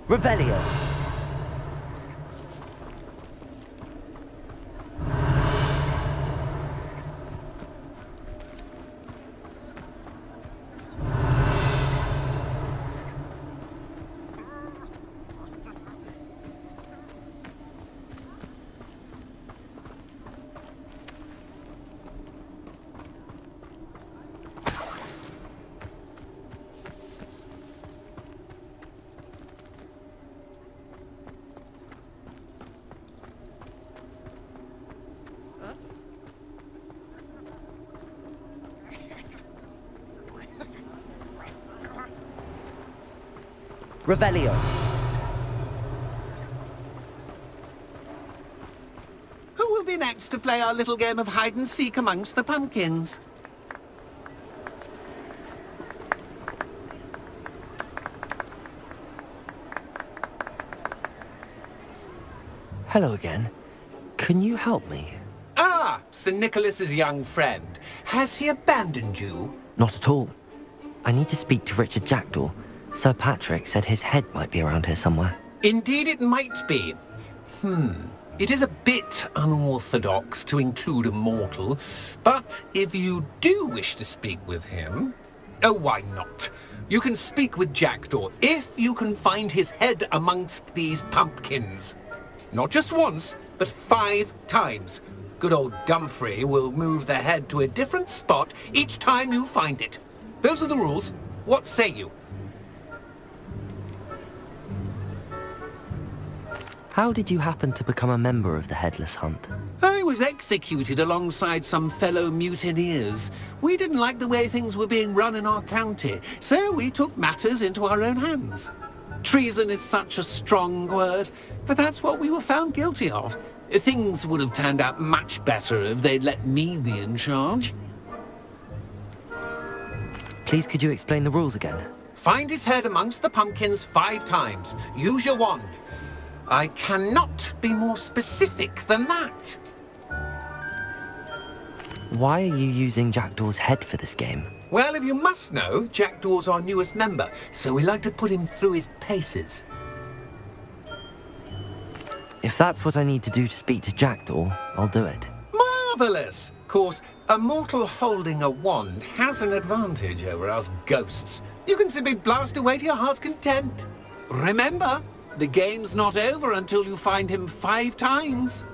Revelio. Revelio. Who will be next to play our little game of hide-and-seek amongst the pumpkins? Hello again. Can you help me? Ah, Sir Nicholas's young friend. Has he abandoned you? Not at all. I need to speak to Richard Jackdaw. Sir Patrick said his head might be around here somewhere. Indeed it might be. It is a bit unorthodox to include a mortal, but if you do wish to speak with him... Oh, why not? You can speak with Jackdaw if you can find his head amongst these pumpkins. Not just once, but 5 times. Good old Dumfrey will move the head to a different spot each time you find it. Those are the rules. What say you? How did you happen to become a member of the Headless Hunt? I was executed alongside some fellow mutineers. We didn't like the way things were being run in our county, so we took matters into our own hands. Treason is such a strong word, but that's what we were found guilty of. Things would have turned out much better if they'd let me be in charge. Please, could you explain the rules again? Find his head amongst the pumpkins 5 times. Use your wand. I cannot be more specific than that. Why are you using Jackdaw's head for this game? Well, if you must know, Jackdaw's our newest member, so we like to put him through his paces. If that's what I need to do to speak to Jackdaw, I'll do it. Marvellous! Of course, a mortal holding a wand has an advantage over us ghosts. You can simply blast away to your heart's content. Remember, the game's not over until you find him 5 times.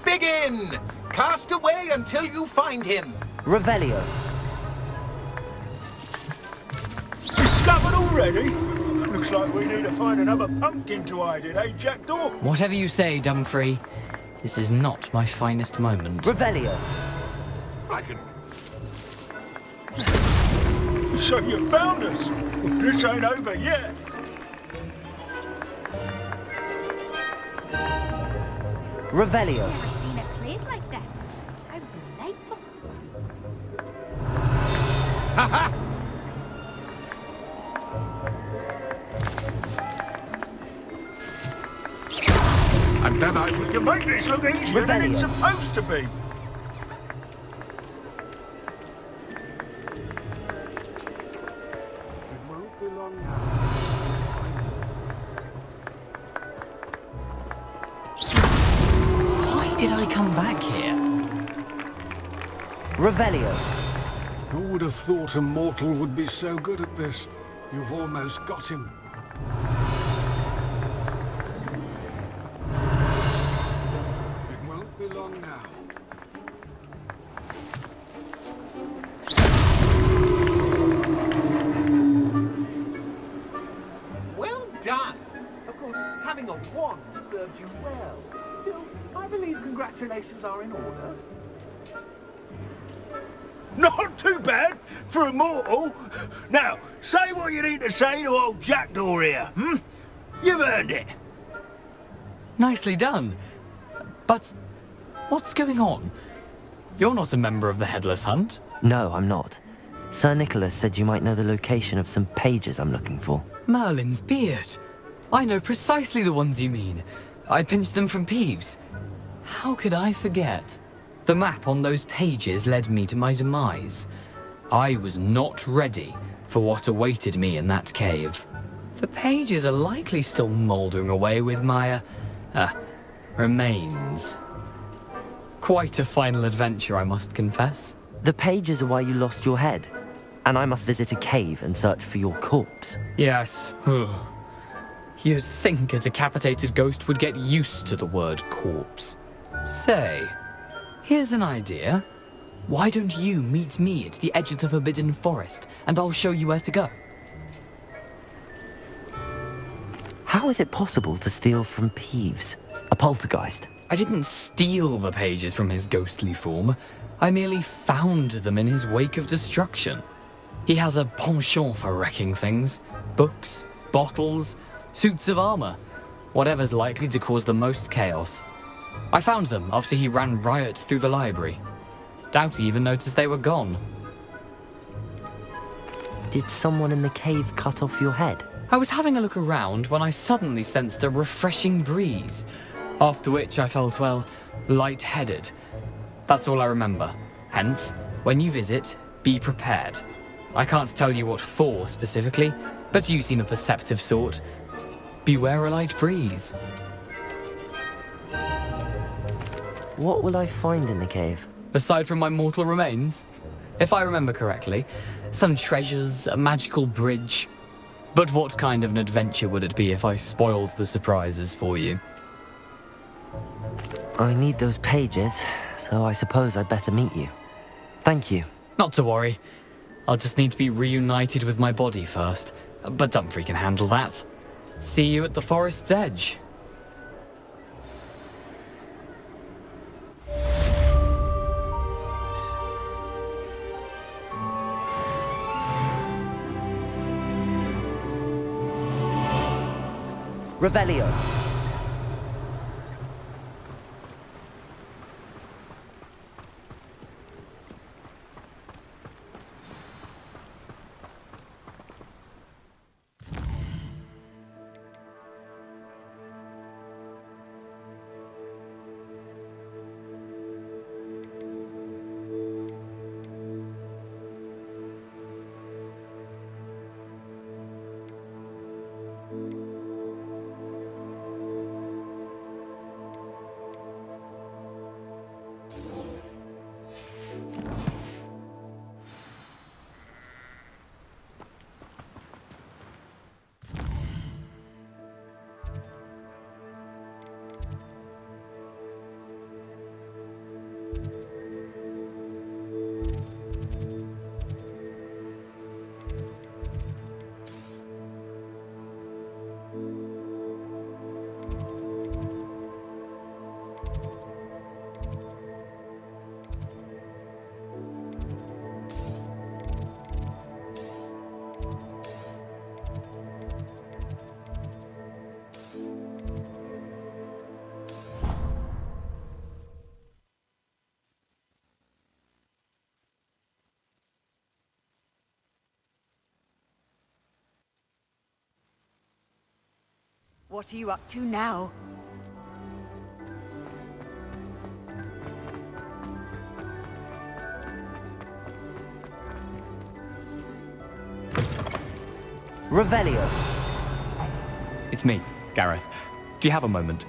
Begin! Cast away until you find him. Revelio. Discovered already? Looks like we need to find another pumpkin to hide in, eh, Jackdaw? Whatever you say, Dumfrey. This is not my finest moment. Revelio. I can... So you found us? This ain't over yet. Revelio. Never seen it played like this. How delightful. Ha-ha! And then we can make this look easier than it's supposed to be. Why did I come back here? Revelio. Who would have thought a mortal would be so good at this? You've almost got him. It won't be long now. Well done! Of course, having a wand served you well. Still, I believe congratulations are in order. Not too bad for a mortal. Now, say what you need to say to old Jackdaw here, hmm? You've earned it. Nicely done. But what's going on? You're not a member of the Headless Hunt. No, I'm not. Sir Nicholas said you might know the location of some pages I'm looking for. Merlin's beard. I know precisely the ones you mean. I pinched them from Peeves. How could I forget? The map on those pages led me to my demise. I was not ready for what awaited me in that cave. The pages are likely still mouldering away with my, remains. Quite a final adventure, I must confess. The pages are why you lost your head, and I must visit a cave and search for your corpse. Yes. You'd think a decapitated ghost would get used to the word corpse. Say, here's an idea. Why don't you meet me at the edge of the Forbidden Forest, and I'll show you where to go? How is it possible to steal from Peeves, a poltergeist? I didn't steal the pages from his ghostly form. I merely found them in his wake of destruction. He has a penchant for wrecking things. Books, bottles, suits of armor. Whatever's likely to cause the most chaos. I found them after he ran riot through the library. Doubt he even noticed they were gone. Did someone in the cave cut off your head? I was having a look around when I suddenly sensed a refreshing breeze, after which I felt, well, lightheaded. That's all I remember. Hence, when you visit, be prepared. I can't tell you what for specifically, but you seem a perceptive sort. Beware a light breeze. What will I find in the cave? Aside from my mortal remains? If I remember correctly, some treasures, a magical bridge. But what kind of an adventure would it be if I spoiled the surprises for you? I need those pages, so I suppose I'd better meet you. Thank you. Not to worry. I'll just need to be reunited with my body first. But Dumfrey can handle that. See you at the forest's edge. Revelio. What are you up to now? Revelio. It's me, Gareth. Do you have a moment?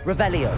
Revelio.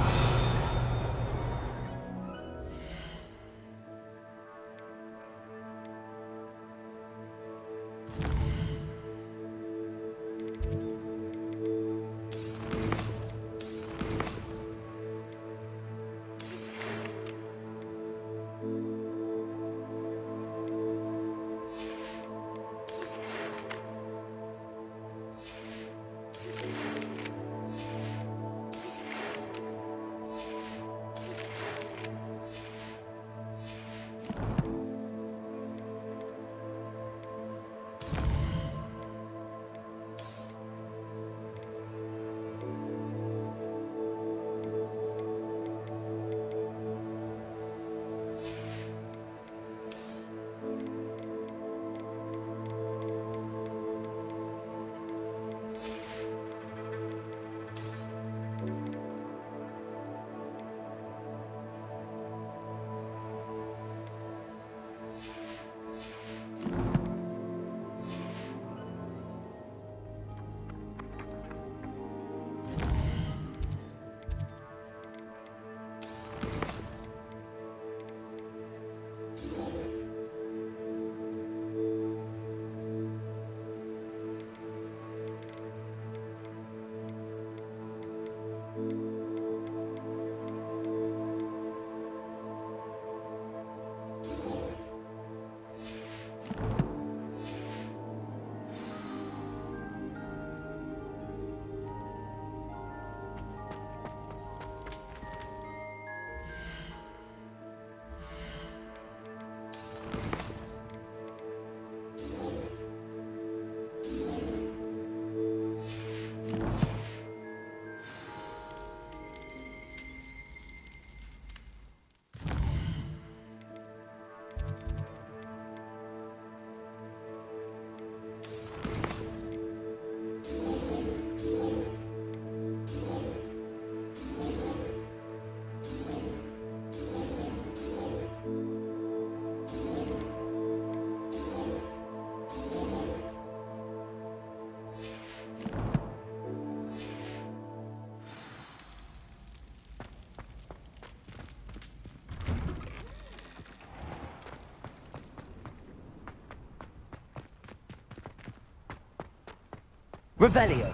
Revelio.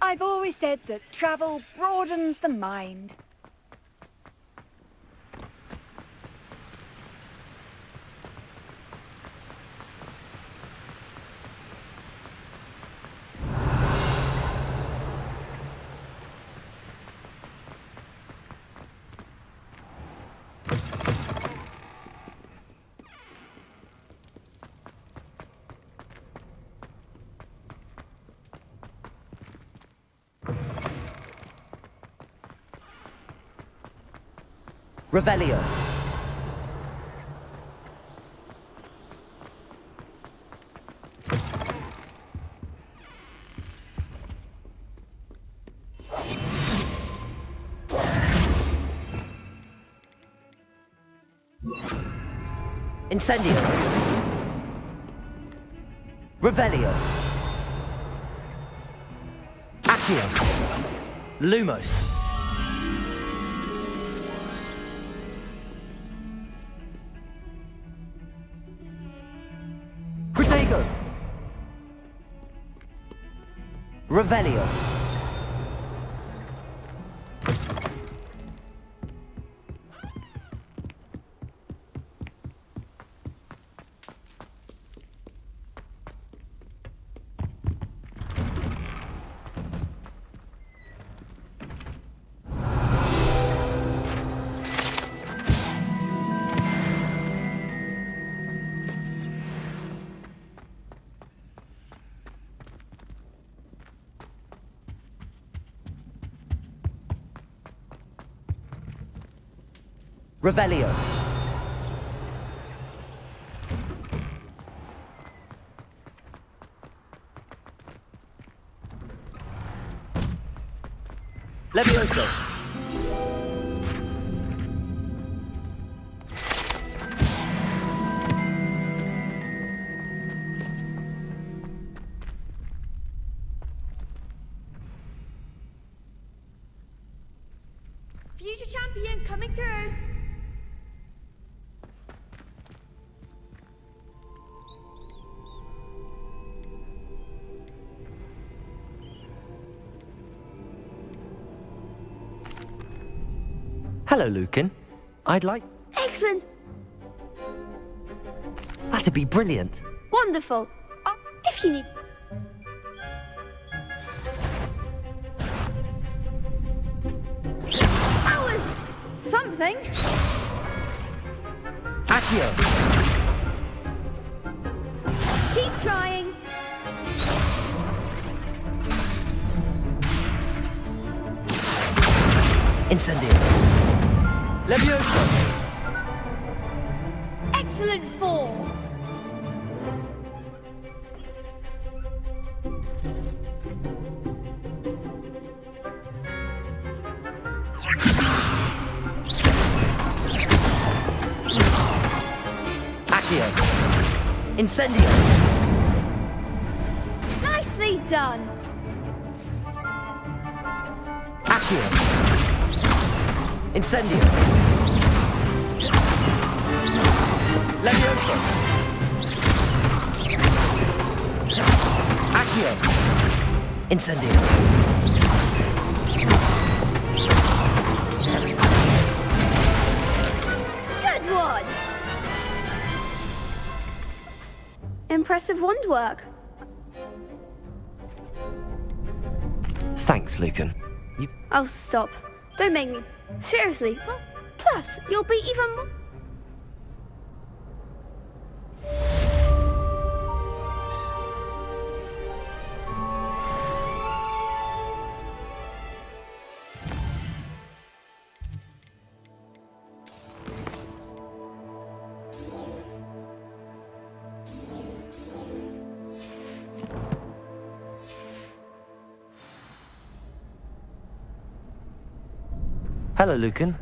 I've always said that travel broadens the mind. Revelio. Incendio. Revelio. Accio. Lumos. Protego. Revelio. Revelio. Levioso. Future champion coming through. Hello, Lucan. I'd like... Excellent. That'd be brilliant. Wonderful. If you need... That was something. Accio. Keep trying. Incendio. Levioso. Excellent form. Accio. Incendio. Nicely done. Accio. Incendio. Levioso. Accio. Incendio. Good one. Impressive wand work. Thanks, Lucan. Oh, stop. Don't make me... Seriously. Well, plus, you'll be even more... Hello, Lucan.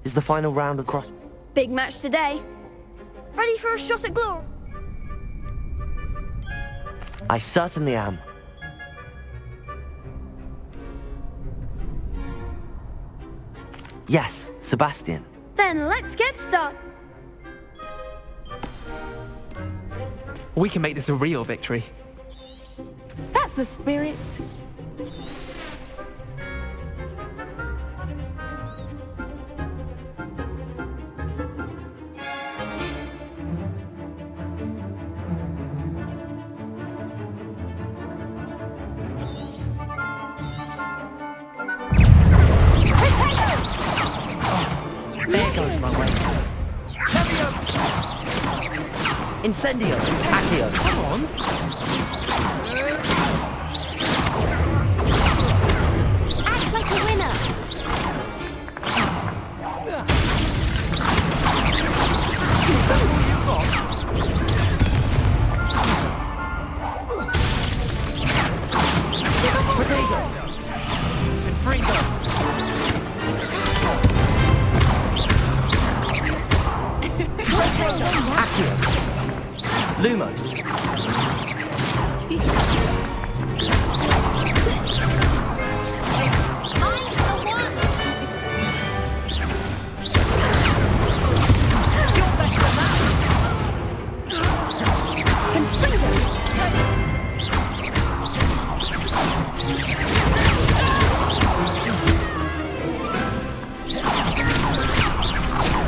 Is the final round of cross... Big match today. Ready for a shot at glory? I certainly am. Yes, Sebastian. Then let's get started. We can make this a real victory. That's the spirit. There goes my way. Incendio! Accio! Come on! Act like a winner! Potato! Confringo! Accio! Lumos!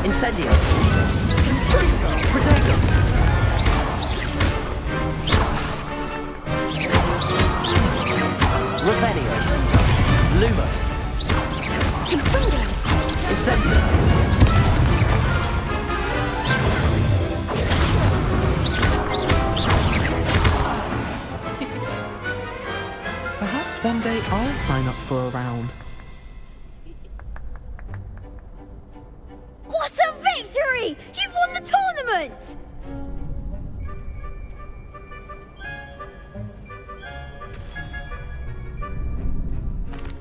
Incendio! Potato! Revelio! Lumos! Incendio! Perhaps one day I'll sign up for a round. What a victory! You've won the tournament!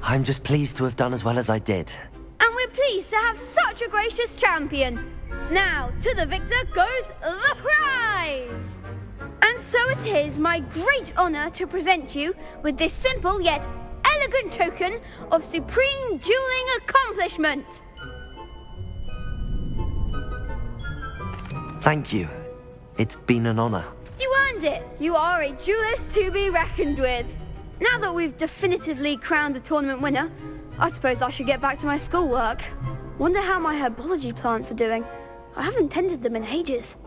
I'm just pleased to have done as well as I did. And we're pleased to have such a gracious champion. Now, to the victor goes the prize! And so it is my great honour to present you with this simple yet elegant token of supreme dueling accomplishment. Thank you. It's been an honor. You earned it. You are a duelist to be reckoned with. Now that we've definitively crowned the tournament winner, I suppose I should get back to my schoolwork. Wonder how my herbology plants are doing. I haven't tended them in ages.